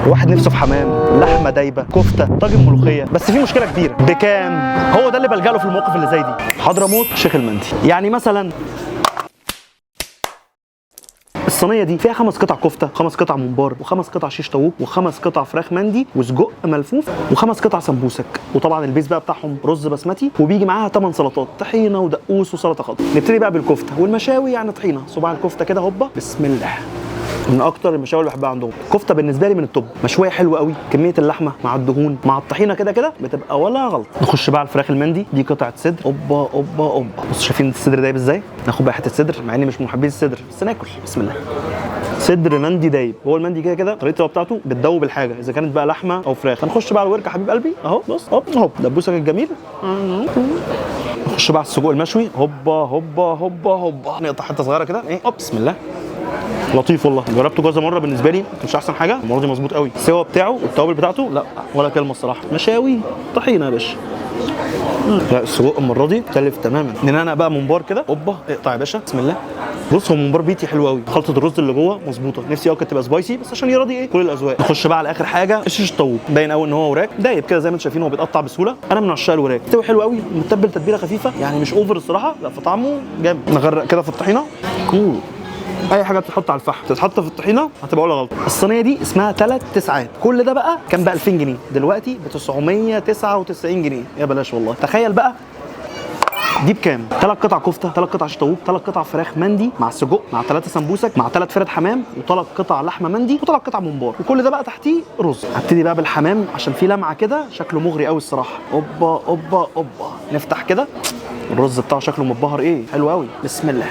واحد نفسه في حمام، لحمه دايبه، كفته، طاجن ملوخيه، بس في مشكله كبيره. بكام؟ هو ده اللي بلجأ له في المواقف اللي زي دي. حضرموت شيخ المندي. يعني مثلا الصينيه دي فيها 5 قطع كفته، 5 قطع ممبار، و5 قطع شيش طاووق، و5 قطع فراخ مندي وسجق ملفوف، و5 قطع سمبوسك، وطبعا البيس بقى بتاعهم رز بسمتي، وبيجي معاها 8 سلطات، طحينه ودقوس وسلطه خضراء. نبتدي بقى بالكفته والمشاوي. يعني طحينه صباع الكفته كده هوبا بسم الله، من اكتر المشاوي اللي بحبها عندهم. الكفته بالنسبه لي من التوب، مشويه حلوه قوي، كميه اللحمه مع الدهون مع الطحينه كده كده بتبقى ولا غلط. نخش بقى على الفراخ المندي. دي قطعه صدر اوبا اوبا اوبا. بصوا شايفين الصدر دايب ازاي؟ ناخد بقى حته صدر، مع اني مش من محبين الصدر بس ناكل بسم الله. صدر مندي دايب. هو المندي كده كده طريقته بتاعته بتدوب الحاجه، اذا كانت بقى لحمه او فراخ. هنخش بقى على الورك حبيب قلبي اهو. بص هوب هوب دبوسك الجميل. نخش بقى على السجق المشوي هوبا هوبا هوبا هوبا. نقطع حته صغيره كده ايه هوب بسم الله. لطيف والله، جربته كذا مره، بالنسبه لي مش احسن حاجه، المره دي مظبوط قوي. السوا بتاعه والتوابل بتاعته لا ولا كلمه الصراحه. مشاوي طحينه يا باشا. لا السجق المره دي مختلف تماما. ننقع بقى ممبار كده اوبا. اقطع يا باشا بسم الله. بص هو ممبار بيتي حلو قوي، خلطه الرز اللي جوه مظبوطه. نفسي كانت تبقى سبايسي بس عشان يراضي ايه كل الاذواق. نخش بقى على اخر حاجه الشيش طاووق. باين قوي ان هو وراك دايب كده زي ما انتم شايفين، هو بيتقطع بسهوله. انا من عشاق الوراك، مستوي حلو قوي، متبل تتبيله خفيفه يعني مش اوفر الصراحه، لا فطعمه جامد. نغرق كده في الطحينه. اي حاجه بتتحط على الفحم تتحط في الطحينه هتبقى ولا غلطه. الصينيه دي اسمها 3 تسعات. كل ده بقى كان ب 2000 جنيه، دلوقتي ب 999 جنيه. يا بلاش والله. تخيل بقى دي بكام؟ 3 قطع كفته، 3 قطع شيش طاووق، 3 قطع فراخ مندي مع سجق مع 3 سمبوسك مع 3 فرد حمام و3 قطع لحمه مندي و3 قطع ممبار، وكل ده بقى تحتيه رز. هبتدي بقى بالحمام عشان فيه لمعه كده، شكله مغري قوي الصراحه. اوبا اوبا اوبا. نفتح كده الرز بتاعه شكله متبهر ايه حلو قوي بسم الله.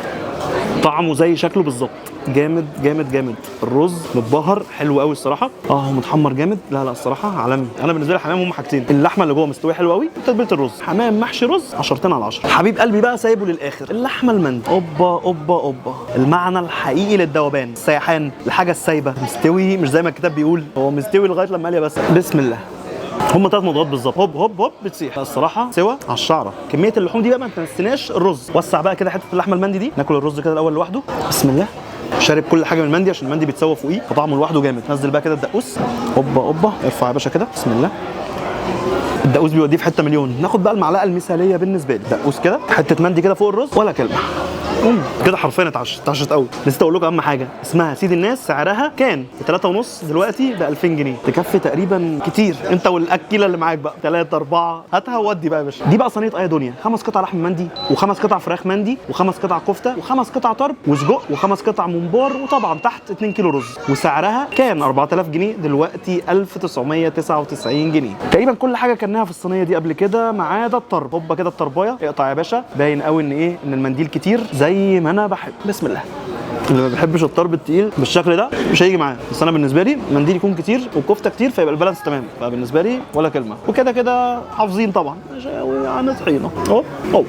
طعمه زي شكله بالظبط، جامد جامد جامد. الرز متبهر حلو قوي الصراحه. هو متحمر جامد. لا لا الصراحه عالمي. انا بالنسبه لي الحمام هم حاجتين، اللحمه اللي جوه مستويه حلو قوي وتتبيله الرز. حمام محشي رز 10 على 10. حبيب قلبي بقى سايبه للاخر، اللحمه المندي اوبا اوبا اوبا. المعنى الحقيقي للذوبان، السيحان، الحاجه السايبه. مستوي مش زي ما الكتاب بيقول، هو مستوي لغايه لما قال يا بس بسم الله. هم 3 مضغات بالظبط، هوب هوب هوب بتسيح الصراحه. سوا على الشعره. كميه اللحوم دي بقى ما تنسيناش الرز. وسع بقى كده حته اللحمه المندي دي، ناكل الرز كده الاول لوحده بسم الله. شارب كل حاجه من المندي عشان المندي بيتسوى فوقيه فطعمه لوحده جامد. نزل بقى كده الدقوس اوبا اوبا. ارفع يا باشا كده بسم الله. الدقوس بيوديه في حته مليون. ناخد بقى المعلقه المثاليه بالنسبه لي، دقوس كده حته مندي كده فوق الرز ولا كلمه. كده حرفيا اتعشت قوي. نسيت اقول لكم اهم حاجه، اسمها سيد الناس. سعرها كان ب 3.5، دلوقتي ب 2000 جنيه. تكفي تقريبا كتير انت والاكيله اللي معاك بقى 3 4. هاتها وودي بقى يا باشا. دي بقى صينيه اي دنيا، 5 قطع لحم مندي و5 قطع فراخ مندي و5 قطع كفته و5 قطع طرب وسجق و5 قطع ممبار، وطبعا تحت 2 كيلو رز. وسعرها كان 4000 جنيه، دلوقتي 1999 جنيه. تقريبا كل حاجه كانها في الصينيه دي قبل كده ما عدا الطرب. هوبا كده الطربايه. اقطع يا باشا. باين قوي ان ايه ان المنديل كتير زي ما انا بحب بسم الله. اللي ما بيحبش الطرب التقيل بالشكل ده مش هيجي معايا، بس انا بالنسبه لي منديل يكون كتير وكفته كتير فيبقى البالانس تمام. فبالنسبه لي ولا كلمه. وكده كده حافظين طبعا مشاوي عن طحينه اهو اهو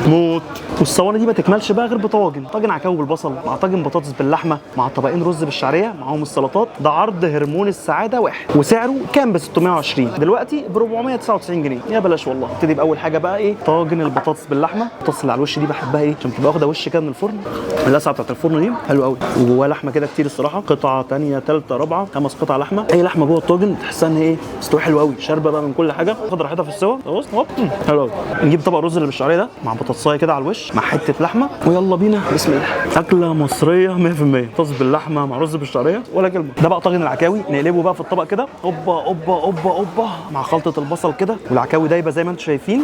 موت. والصواني دي ما تكملش بقى غير بطواجن، طاجن عكاوي بالبصل مع طاجن بطاطس باللحمه مع طبقين رز بالشعريه معاهم السلطات. ده عرض هرمون السعاده واحد، وسعره كان ب 620، دلوقتي ب 499 جنيه. يا بلاش والله. ابتدي باول حاجه بقى ايه طاجن البطاطس باللحمه. البطاطس اللي على الوش دي بحبها ايه عشان بتبقى واخده وش كده من الفرن. اللسعه بتاعت الفرن دي حلوه قوي، وجواها لحمه كده كتير الصراحه. قطعه ثانيه ثالثه رابعه 5 قطع لحمه. اي لحمه جوه الطاجن تحسها ان ايه مستوي حلو قوي، شاربه بقى من كل حاجه، واخد راحتها في السوا. بص هوب حلو قوي. نجيب طبق رز اللي بالشعريه ده مع بطاطسايه كده على الوش مع حته لحمه ويلا بينا بسم الله. اكله مصريه 100%. بطاطس باللحمه مع رز بالشعريه ولا كلمه. ده بقى طاجن العكاوي. نقلبه بقى في الطبق كده اوبا اوبا اوبا اوبا مع خلطه البصل كده. والعكاوي دايبه زي ما انتم شايفين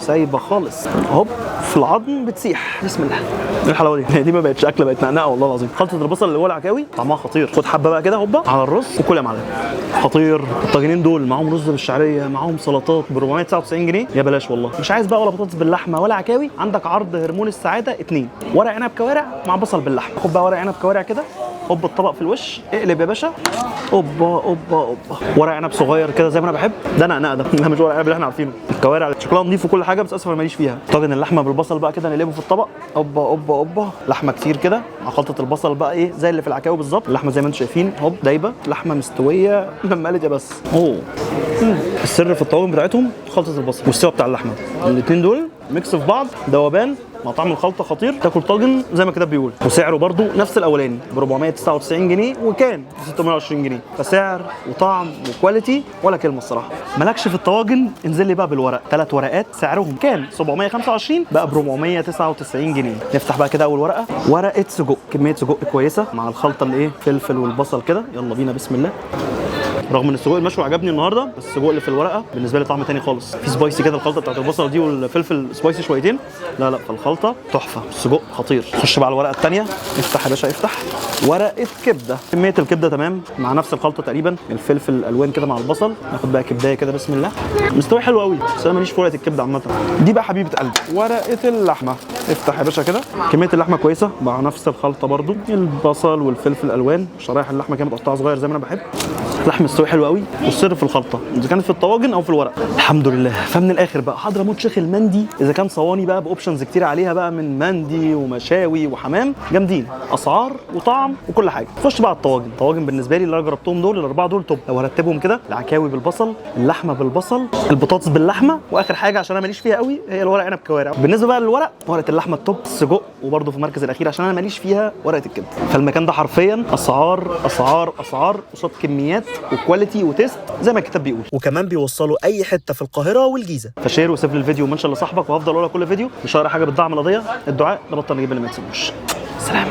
سايبه خالص هوب في العظم بتسيح بسم الله. ايه الحلاوه دي؟ دي ما بقتش اكله، بقت نقنقه والله العظيم. خلطه البصل اللي هو العكاوي طعمها خطير. خد حبه بقى كده هوبا على الرز وكل يا معلم. خطير. الطاجنين دول معاهم رز بالشعريه معاهم سلطات ب 499 جنيه. يا بلاش والله. مش عايز بقى ولا بطاطس باللحمه ولا عكاوي، عندك عرض هرمون السعاده 2 ورق عنب كوارع مع بصل باللحمه. خد بقى ورق عنب كوارع كده هوب الطبق في الوش. اقلب يا باشا اوبا اوبا اوبا. ورق عنب صغير كده زي ما انا بحب. ده نقنقه ده مش ورق عنب اللي احنا عارفينه. الكوارع شكلها نضيف وكل حاجه بس اسف انا ماليش فيها. طاجن اللحمه بالبصل بقى كده نقلبه في الطبق اوبا اوبا اوبا. لحمه كتير كده مع خلطه البصل بقى ايه زي اللي في العكاوي بالظبط. اللحمه زي ما انتم شايفين هوب دايبه، لحمه مستويه لما قالت يا بس. السر في الطواجن بتاعتهم خلطه البصل والسوا بتاع اللحمه. الاثنين دول ميكس في بعض ذوبان مع طعم الخلطه خطير، تاكل طاجن زي ما الكتاب بيقول. وسعره برده نفس الاولاني ب 499 جنيه وكان ب 620 جنيه، فسعر وطعم وكواليتي ولا كلمه الصراحه. مالكش في الطواجن، انزل لي بقى بالورق. 3 ورقات سعرهم كان 725 بقى ب 499 جنيه. نفتح بقى كده اول ورقه، ورقه سجق، كميه سجق كويسه مع الخلطه اللي ايه، فلفل والبصل كده. يلا بينا بسم الله. رغم ان السجق المشوي عجبني النهارده، بس السجق اللي في الورقه بالنسبه لي طعم تاني خالص. في سبايسي كده، الخلطه بتاعت البصل دي والفلفل سبايسي شويتين. لا فالخلطه تحفه، السجق خطير. خش بقى على الورقه الثانيه، افتح يا باشا افتح. ورقه كبده، كميه الكبده تمام مع نفس الخلطه تقريبا، الفلفل الالوان كده مع البصل. ناخد بقى كبدايه كده بسم الله. مستوي حلو قوي، بس انا ماليش في ورقه الكبده عامه. دي بقى حبيبه قلبي ورقه اللحمه. افتح يا باشا كده، كميه اللحمه كويسه مع نفس الخلطه برده، البصل والفلفل الالوان. شرايح اللحمه كده متقطعه صغير زي ما انا بحب. لحم مستوي حلو قوي، والسر في الخلطه اذا كانت في الطواجن او في الورق. الحمد لله. فمن الاخر بقى، حضرموت شيخ المندي اذا كان صواني بقى باوبشنز كتير عليها بقى، من مندي ومشاوي وحمام، جامدين اسعار وطعم وكل حاجه. خش بقى على الطواجن. الطواجن بالنسبه لي اللي انا جربتهم دول الاربعه دول توب. لو هرتبهم كده، العكاوي بالبصل، اللحمه بالبصل، البطاطس باللحمه، واخر حاجه عشان انا ماليش فيها قوي هي الورق عنب كوارع. بالنسبه بقى للورق، ورقه اللحمه التوب، السجق، وبرده في المركز الاخير عشان انا ماليش فيها ورقه الكبده. فالمكان ده حرفيا اسعار اسعار اسعار قصاد كميات وكواليتي وتيست زي ما الكتاب بيقول. وكمان بيوصلوا اي حته في القاهره والجيزه. فشير وسيب لي الفيديو ومنشن لصاحبك، وهفضل اقول لك كل فيديو مش هقرا حاجه بتدعم القضيه. الدعاء نبطل نجيب اللي ما يتسموش. سلام.